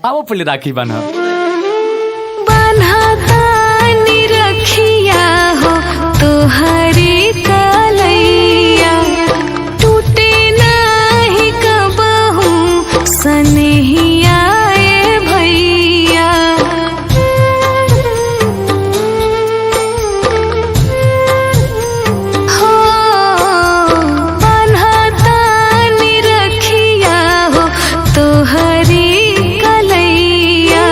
आओ पहले राखी बांधा। बान्हतानी रखिया हो तोहरी कलैया, टूटे नाही कबहू सनहिया ए भैया। हो बान्हतानी रखिया हो तोहरी कलैया,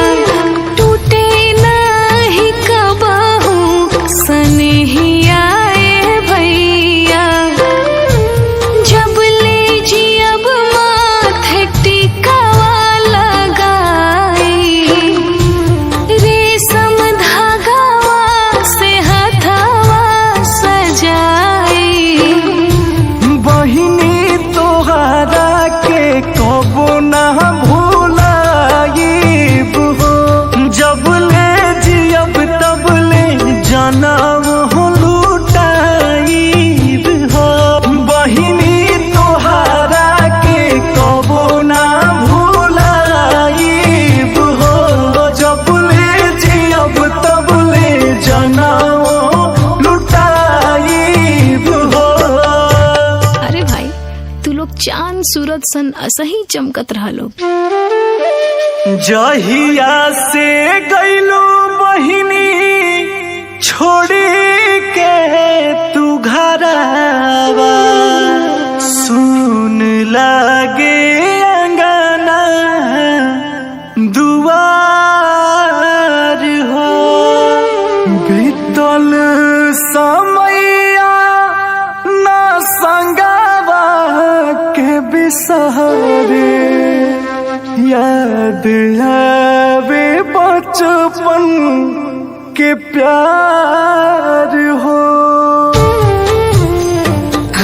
टूटे नाही कबहू सनहिया ए भैया। जब ले जियब माथे टिकावा लगाई, रेशम धागावा से हथवा सजाई। बहिनी तोहरा के कबो ना भूलाइब हो, जब ले जियब तब ले जनम हो लुटाइब हो। बहिनी तोहरा के कबो ना भूलाइब हो, जब ले जियब तब ले जनम लुटाइब हो। अरे भाई, तू लोग चांद सूरज सन असही चमकत रहा लोग। जहिया से गईलो बहिनी छोड़ी के तू घरवा, सुन लागे अंगना दुआर हो। बीतल समैया ना संगवा के बिसरे, याद आवे बचपन के प्यार हो।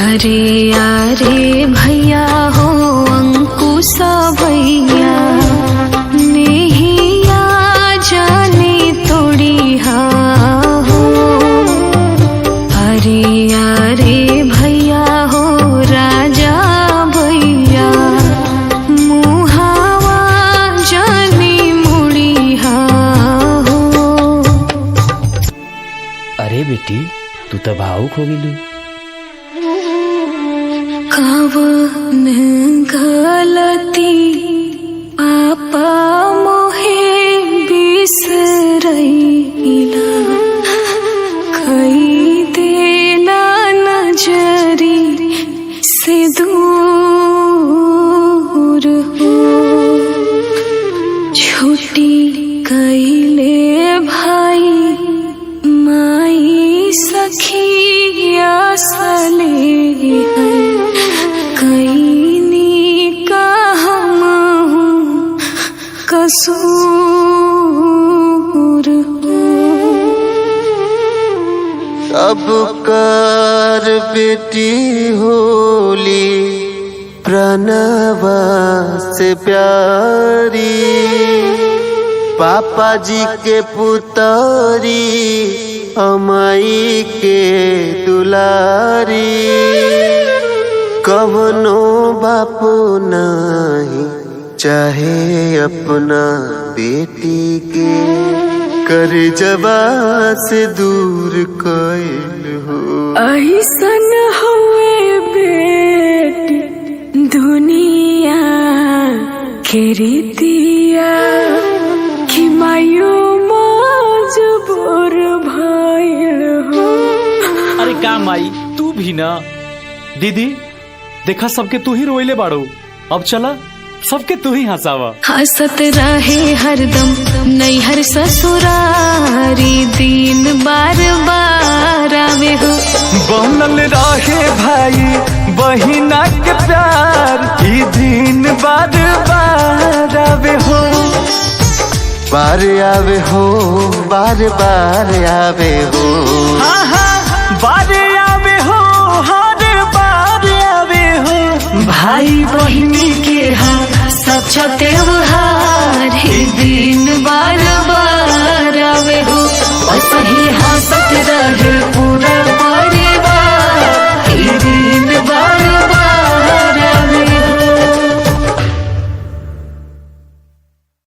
अरे यारे भैया हो अंकुशा भैया, नेहिया जाने तोड़ी हा हो। अरे यारे भैया हो राजा भैया, मुहावा जाने मुड़ी हा हो। अरे बेटी तू तो भावुक हो गेलू। कवन गलती पापा मोहे बिसरैला, कई देला नजरी से दूर हो। छुट्टी कैले भाई माई सखिया सले है, कैनी का हम हूँ कसूर हो। अब कर बेटी होली प्रणवा से प्यारी, पापा जी के पुतरी अमाई के दुलारी। कवनो बापो नहीं चाहे अपना बेटी के, कर जबा से दूर कैल हो। ऐसन हुए बेटी दुनिया के रीतिया, कि मायो मजबूर भइल हो। अरे का माई तू भी ना। दीदी देखा सबके तू ही रोइले बाड़ो, अब चला सबके तू ही हंसावा। हंसत रहे हरदम नैहर ससुरारी, दिन बार बार आवे हो। बनल रहे भाई बहिना के प्यार, ई दिन बार बार आवे हो। बार आवे हो, बार बार आवे हो। हाँ हाँ बार आवे हो, हर बार आवे हो। भाई बहिनी के हाँ सच्चा त्योहार